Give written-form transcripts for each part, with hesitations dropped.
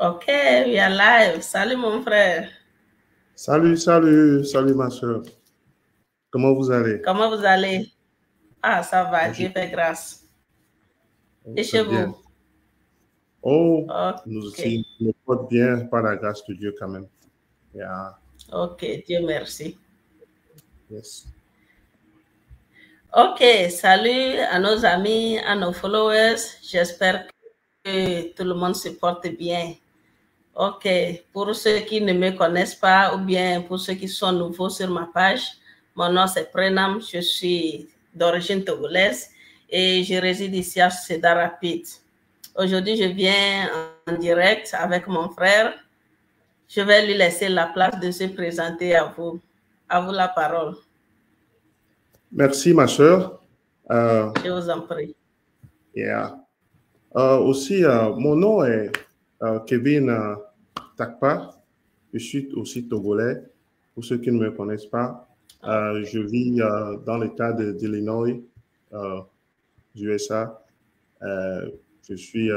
Ok, we are live. Salut mon frère. Salut ma soeur. Comment vous allez? Comment vous allez? Ah, ça va, Je Dieu fait grâce. Et très chez bien. vous? Oh, nous Ok, aussi, nous porte bien par la grâce de Dieu quand même. Yeah, ok, Dieu merci. yes. Ok, salut à nos amis, à nos followers. J'espère que tout le monde se porte bien. Ok, pour ceux qui ne me connaissent pas ou bien pour ceux qui sont nouveaux sur ma page, mon nom c'est Prenam, je suis d'origine togolaise et je réside ici à Cedar Rapids. Aujourd'hui, je viens en direct avec mon frère. Je vais lui laisser la place de se présenter à vous. À vous la parole. Merci ma soeur. Je vous en prie. Yeah. Aussi, mon nom est Kevin Takpa. Je suis aussi togolais. Pour ceux qui ne me connaissent pas, je vis dans l'État d'Illinois, USA. Je suis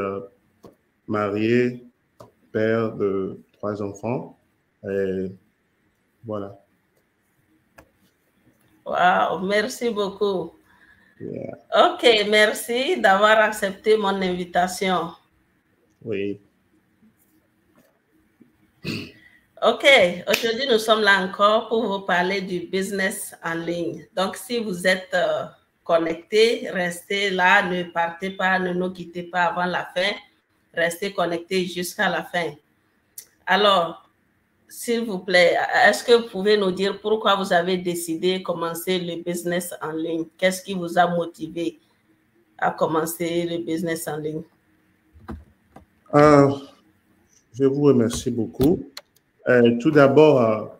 marié, père de 3 enfants. Et voilà. Wow, merci beaucoup. Yeah. Ok, merci d'avoir accepté mon invitation. Oui. Ok, aujourd'hui nous sommes là encore pour vous parler du business en ligne. Donc si vous êtes connecté, restez là, ne partez pas, ne nous quittez pas avant la fin, restez connectés jusqu'à la fin. Alors, s'il vous plaît, est-ce que vous pouvez nous dire pourquoi vous avez décidé de commencer le business en ligne? Qu'est-ce qui vous a motivé à commencer le business en ligne? Je vous remercie beaucoup. Tout d'abord,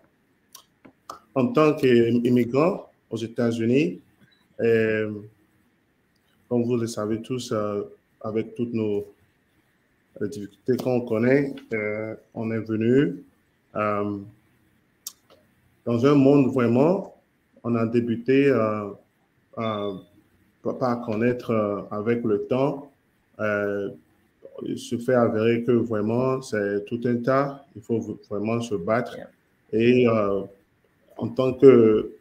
en tant qu'immigrant aux États-Unis, comme vous le savez tous, avec toutes nos difficultés qu'on connaît, on est venu dans un monde vraiment, on a débuté par connaître avec le temps. Il se fait avérer que vraiment, c'est tout un tas. Il faut vraiment se battre. Et en tant que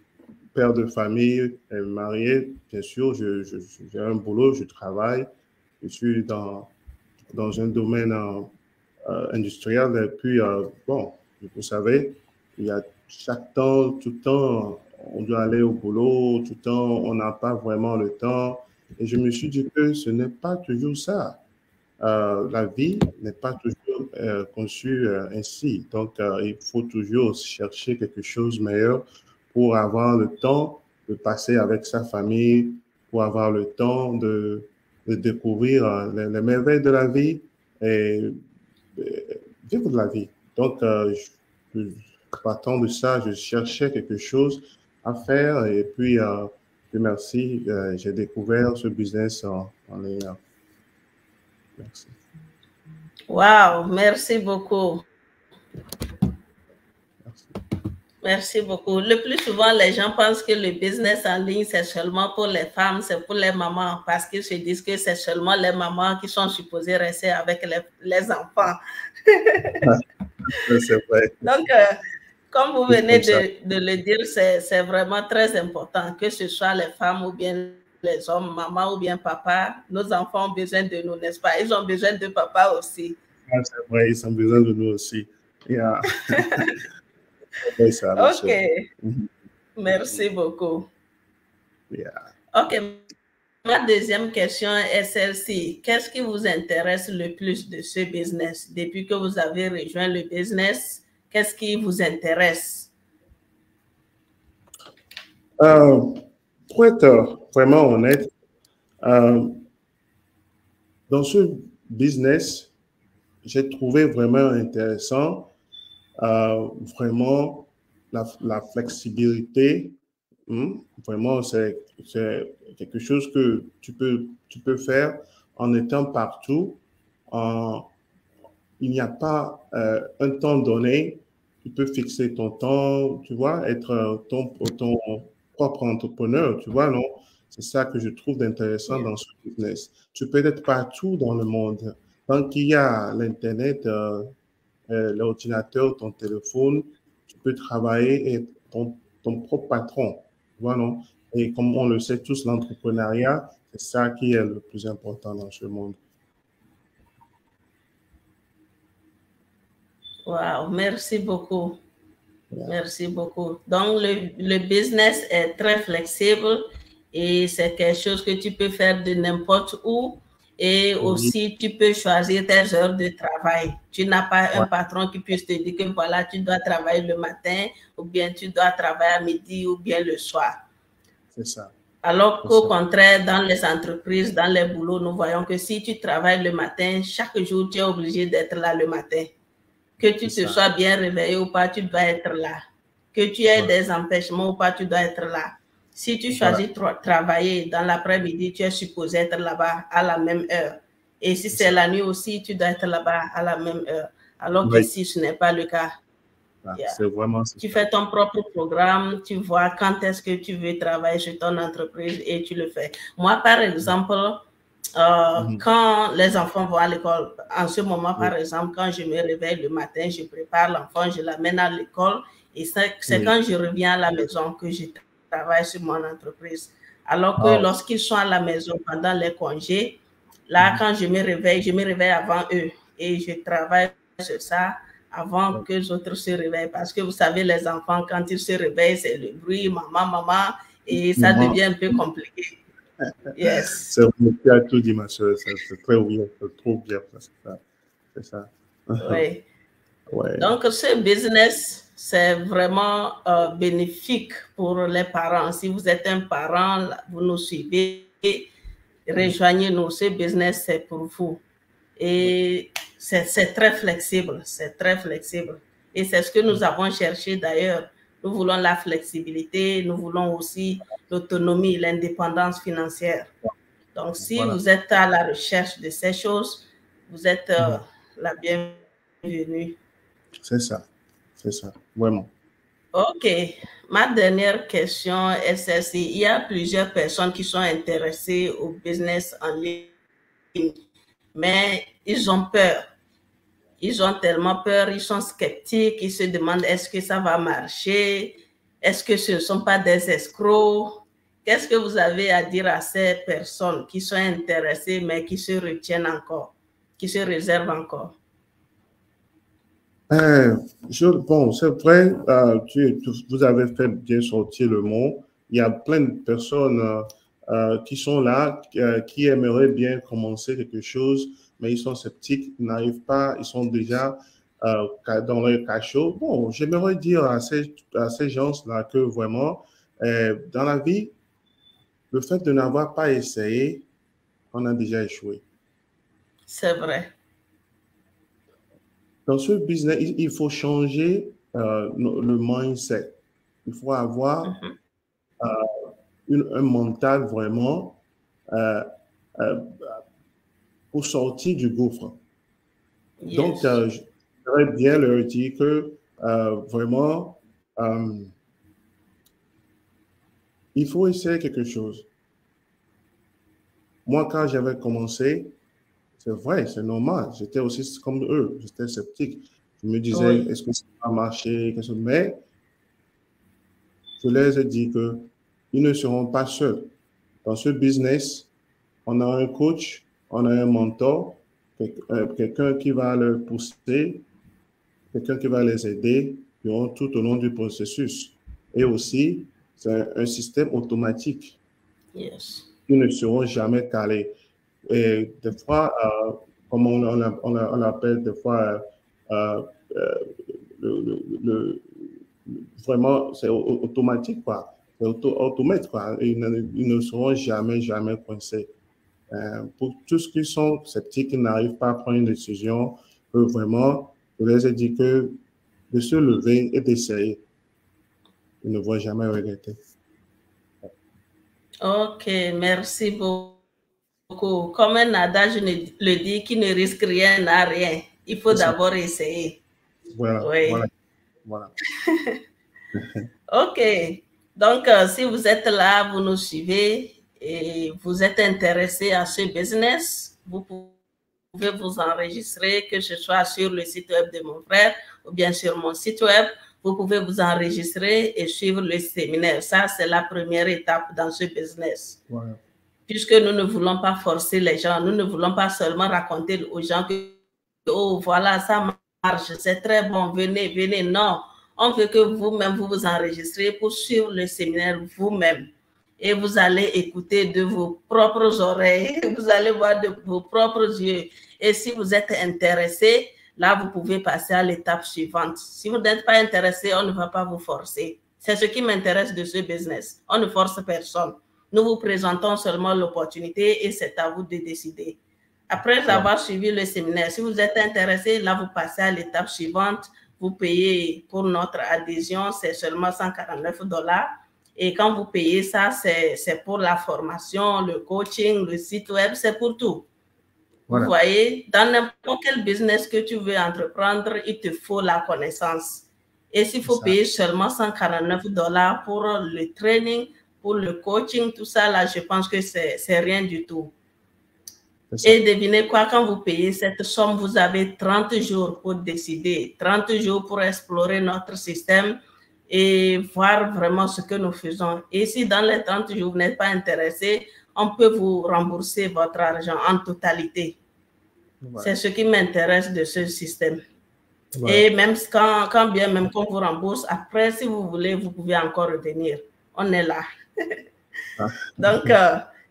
père de famille et marié, bien sûr, j'ai un boulot, je travaille. Je suis dans un domaine industriel. Et puis, bon, vous savez, il y a chaque temps, tout le temps, on doit aller au boulot, tout le temps, on n'a pas vraiment le temps. Et je me suis dit que ce n'est pas toujours ça. La vie n'est pas toujours conçue ainsi. Donc, il faut toujours chercher quelque chose de meilleur pour avoir le temps de passer avec sa famille, pour avoir le temps de découvrir les merveilles de la vie et vivre de la vie. Donc, partant de ça, je cherchais quelque chose à faire et puis, merci, j'ai découvert ce business en ligne. Merci. Wow, merci beaucoup. Merci. Merci beaucoup. Le plus souvent, les gens pensent que le business en ligne, c'est seulement pour les femmes, c'est pour les mamans, parce qu'ils se disent que c'est seulement les mamans qui sont supposées rester avec les enfants. C'est vrai. Donc, comme vous Tout venez comme ça. de le dire, c'est vraiment très important, que ce soit les femmes ou bien les hommes, maman ou bien papa, nos enfants ont besoin de nous, n'est-ce pas? Ils ont besoin de papa aussi. C'est vrai, ils ont besoin de nous aussi. Yeah. C'est ça, ma Ok, soeur. Mhm. merci beaucoup. Yeah. Ok, ma deuxième question est celle-ci. Qu'est-ce qui vous intéresse le plus de ce business? Depuis que vous avez rejoint le business, qu'est-ce qui vous intéresse? Pour être vraiment honnête, euh, dans ce business, j'ai trouvé vraiment intéressant vraiment la flexibilité. Vraiment, c'est quelque chose que tu peux faire en étant partout. En, il n'y a pas un temps donné. Tu peux fixer ton temps, tu vois, être ton propre entrepreneur, tu vois, non? C'est ça que je trouve intéressant Yeah. dans ce business. Tu peux être partout dans le monde. tant qu'il y a l'Internet, l'ordinateur, ton téléphone, tu peux travailler et ton propre patron. Voilà. Et comme on le sait tous, l'entrepreneuriat, c'est ça qui est le plus important dans ce monde. Wow, merci beaucoup. Merci beaucoup. Donc, le business est très flexible et c'est quelque chose que tu peux faire de n'importe où. Et aussi, tu peux choisir tes heures de travail. Tu n'as pas un patron qui puisse te dire que voilà, tu dois travailler le matin ou bien tu dois travailler à midi ou bien le soir. C'est ça. Alors qu'au contraire, dans les entreprises, dans les boulots, nous voyons que si tu travailles le matin, chaque jour, tu es obligé d'être là le matin. Que tu te sois bien réveillé ou pas, tu dois être là. Que tu aies des empêchements ou pas, tu dois être là. Si tu choisis de travailler dans l'après-midi, tu es supposé être là-bas à la même heure. Et si c'est la nuit aussi, tu dois être là-bas à la même heure. Alors que si ce n'est pas le cas, c'est vraiment tu fais ton propre programme, tu vois quand est-ce que tu veux travailler sur ton entreprise et tu le fais. Moi, par exemple, quand les enfants vont à l'école, en ce moment, par exemple, quand je me réveille le matin, je prépare l'enfant, je l'amène à l'école et c'est quand je reviens à la maison que je travaille sur mon entreprise. Alors que lorsqu'ils sont à la maison pendant les congés, là, quand je me réveille avant eux et je travaille sur ça avant que les autres se réveillent. Parce que vous savez, les enfants, quand ils se réveillent, c'est le bruit, maman, et ça devient un peu compliqué. Yes. Tu as tout dit, ma soeur. C'est très bien, c'est trop bien. C'est ça. Oui. Donc, ce business, c'est vraiment bénéfique pour les parents. Si vous êtes un parent, vous nous suivez, rejoignez-nous. Ce business, c'est pour vous. Et c'est très flexible, c'est très flexible. Et c'est ce que nous avons cherché d'ailleurs. Nous voulons la flexibilité, nous voulons aussi l'autonomie, l'indépendance financière. Donc, si vous êtes à la recherche de ces choses, vous êtes la bienvenue. C'est ça, vraiment. OK. Ma dernière question est celle-ci. Il y a plusieurs personnes qui sont intéressées au business en ligne, mais ils ont peur. Ils ont tellement peur, ils sont sceptiques, ils se demandent est-ce que ça va marcher? Est-ce que ce ne sont pas des escrocs? Qu'est-ce que vous avez à dire à ces personnes qui sont intéressées mais qui se retiennent encore, qui se réservent encore? Bon, c'est vrai, vous avez fait bien sortir le mot. Il y a plein de personnes qui sont là, qui aimeraient bien commencer quelque chose, mais ils sont sceptiques, ils n'arrivent pas, ils sont déjà dans leur cachot. Bon, j'aimerais dire à ces gens-là que vraiment, dans la vie, le fait de n'avoir pas essayé, on a déjà échoué. C'est vrai. Dans ce business, il faut changer le mindset. Il faut avoir un mental vraiment pour sortir du gouffre. Yes. Donc, j'aimerais bien leur dire que vraiment, il faut essayer quelque chose. Moi, quand j'avais commencé, c'est vrai, c'est normal. J'étais aussi comme eux, j'étais sceptique. Je me disais, est-ce que ça va marcher? Mais je leur ai dit qu'ils ne seront pas seuls. Dans ce business, on a un coach, on a un mentor, quelqu'un qui va leur pousser, quelqu'un qui va les aider tout au long du processus. Et aussi, c'est un système automatique. Yes. Ils ne seront jamais calés. Et des fois, comme on l'appelle des fois, vraiment, c'est automatique, quoi. C'est automate, quoi. Ils ne seront jamais coincés. Pour tous ceux qui sont sceptiques, qui n'arrivent pas à prendre une décision, vraiment, je les ai dit que de se lever et d'essayer. Ils ne vont jamais regretter. OK, merci beaucoup. Comme un adage le dit, qui ne risque rien n'a rien. Il faut d'abord essayer. Voilà, oui. Voilà. OK. Donc, si vous êtes là, vous nous suivez et vous êtes intéressé à ce business, vous pouvez vous enregistrer, que ce soit sur le site web de mon frère ou bien sur mon site web. Vous pouvez vous enregistrer et suivre le séminaire. Ça, c'est la première étape dans ce business. Ouais. Puisque nous ne voulons pas forcer les gens, nous ne voulons pas seulement raconter aux gens que, oh, voilà, ça marche, c'est très bon, venez, venez. Non, on veut que vous-même, vous vous enregistrez pour suivre le séminaire vous-même. Et vous allez écouter de vos propres oreilles, vous allez voir de vos propres yeux. Et si vous êtes intéressé, là, vous pouvez passer à l'étape suivante. Si vous n'êtes pas intéressé, on ne va pas vous forcer. C'est ce qui m'intéresse de ce business. On ne force personne. Nous vous présentons seulement l'opportunité et c'est à vous de décider. Après avoir suivi le séminaire, si vous êtes intéressé, là, vous passez à l'étape suivante. Vous payez pour notre adhésion, c'est seulement $149. Et quand vous payez ça, c'est pour la formation, le coaching, le site web, c'est pour tout. Voilà. Vous voyez, dans n'importe quel business que tu veux entreprendre, il te faut la connaissance. Et s'il faut payer seulement $149 pour le training, pour le coaching, tout ça, là, je pense que c'est rien du tout. Et devinez quoi, quand vous payez cette somme, vous avez 30 jours pour décider, 30 jours pour explorer notre système et voir vraiment ce que nous faisons. Et si dans les 30 jours, vous n'êtes pas intéressé, on peut vous rembourser votre argent en totalité. Ouais. C'est ce qui m'intéresse de ce système. Ouais. Et même quand bien même qu'on vous rembourse, après, si vous voulez, vous pouvez encore revenir. On est là. Donc,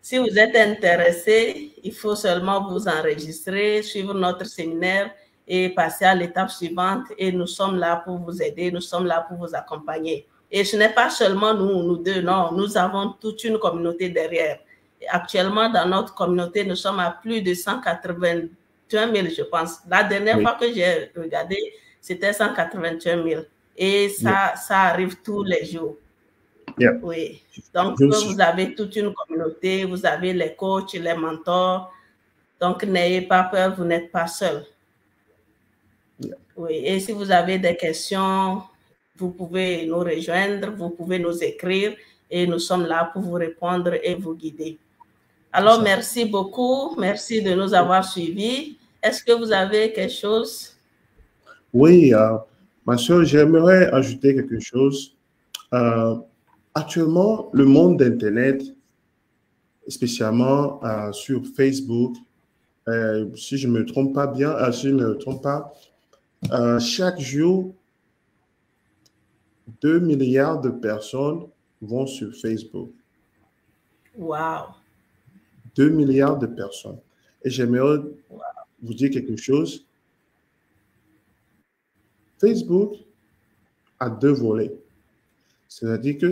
si vous êtes intéressé, il faut seulement vous enregistrer, suivre notre séminaire et passer à l'étape suivante. Et nous sommes là pour vous aider, nous sommes là pour vous accompagner. Et ce n'est pas seulement nous deux, non, nous avons toute une communauté derrière. Et actuellement, dans notre communauté, nous sommes à plus de 181 000, je pense. La dernière fois que j'ai regardé, c'était 181 000. Et ça arrive tous les jours. Oui. Donc, vous avez toute une communauté, vous avez les coachs, les mentors. Donc, n'ayez pas peur, vous n'êtes pas seul. Oui. Et si vous avez des questions, vous pouvez nous rejoindre, vous pouvez nous écrire et nous sommes là pour vous répondre et vous guider. Alors, merci beaucoup. Merci de nous avoir suivis. Est-ce que vous avez quelque chose? Oui, ma soeur, j'aimerais ajouter quelque chose. Actuellement, le monde d'Internet, spécialement sur Facebook, si je ne me trompe pas bien, si je ne me trompe pas, chaque jour, 2 milliards de personnes vont sur Facebook. Wow. 2 milliards de personnes. Et j'aimerais vous dire quelque chose. Facebook a 2 volets. C'est-à-dire que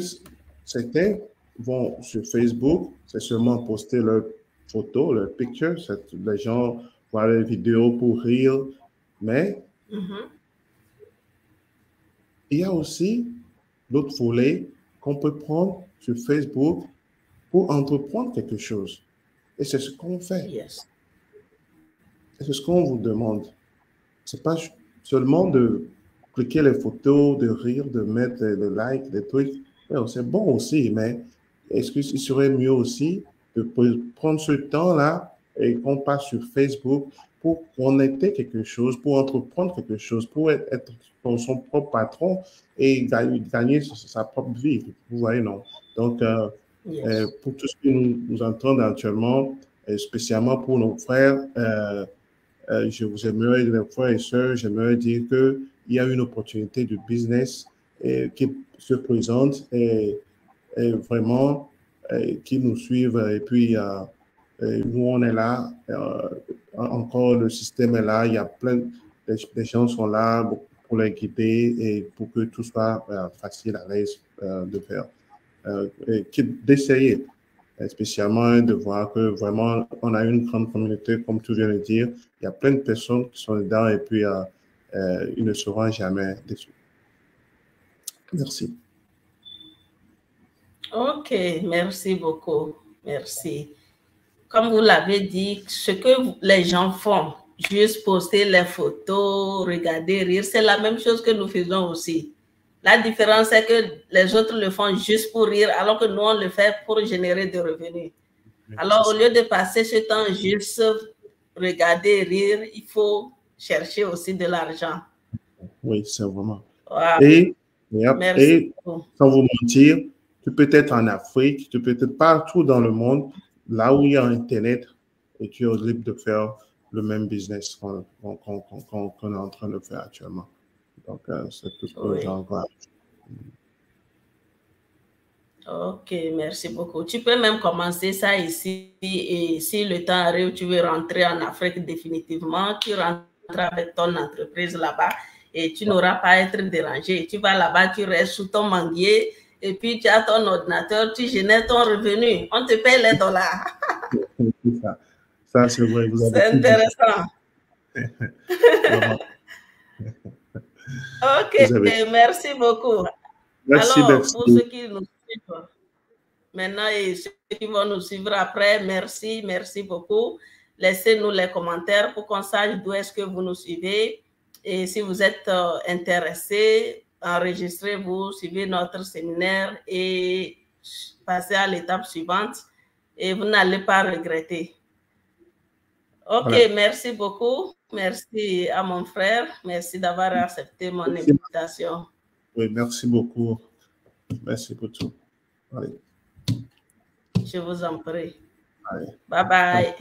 certains vont sur Facebook, c'est seulement poster leurs photos, leurs pictures. Les gens voient les vidéos pour rire. Mais il y a aussi l'autre volet qu'on peut prendre sur Facebook pour entreprendre quelque chose. Et c'est ce qu'on fait. Yes. Et c'est ce qu'on vous demande. Ce n'est pas seulement de cliquer les photos, de rire, de mettre des likes, des trucs. C'est bon aussi, mais est-ce qu'il serait mieux aussi de prendre ce temps-là et qu'on passe sur Facebook pour connecter quelque chose, pour entreprendre quelque chose, pour être son propre patron et gagner sa propre vie. Vous voyez, non? Donc, pour tous ceux qui nous entendent actuellement, spécialement pour nos frères, je vous aimerais, les frères et sœurs, j'aimerais dire qu'il y a une opportunité de business qui se présente et vraiment qui nous suivent. Et puis, nous, on est là. Encore, le système est là. Il y a plein de gens sont là pour les guider et pour que tout soit facile à l'aise de faire. D'essayer, spécialement de voir que vraiment, on a une grande communauté, comme tu viens de dire. Il y a plein de personnes qui sont dedans et puis ils ne seront jamais déçus. Merci. OK, merci beaucoup. Merci. Comme vous l'avez dit, ce que les gens font, juste poster les photos, regarder, rire, c'est la même chose que nous faisons aussi. La différence, c'est que les autres le font juste pour rire, alors que nous, on le fait pour générer des revenus. Alors, au lieu de passer ce temps juste regarder, rire, il faut chercher aussi de l'argent. Oui, c'est vraiment. Wow. Et Merci beaucoup. sans vous mentir, tu peux être en Afrique, tu peux être partout dans le monde, là où il y a Internet, et tu es libre de faire le même business qu'on est en train de faire actuellement. Donc, c'est tout ce que j'encourage. Ok, merci beaucoup. Tu peux même commencer ça ici et si le temps arrive, tu veux rentrer en Afrique définitivement, tu rentres avec ton entreprise là-bas et tu n'auras pas à être dérangé. Tu vas là-bas, tu restes sous ton manguier et puis tu as ton ordinateur, tu génères ton revenu. On te paye les dollars. Ça c'est vrai. C'est intéressant. Ok, merci beaucoup. Merci, alors, merci. pour ceux qui nous suivent maintenant et ceux qui vont nous suivre après, merci beaucoup. Laissez-nous les commentaires pour qu'on sache d'où est-ce que vous nous suivez. Et si vous êtes intéressés, enregistrez-vous, suivez notre séminaire et passez à l'étape suivante et vous n'allez pas regretter. Ok, voilà. Merci beaucoup. Merci à mon frère. Merci d'avoir accepté mon invitation. Oui, merci beaucoup. Merci pour tout. Allez. Je vous en prie. Allez. Bye bye.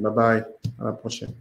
Bye bye. À la prochaine.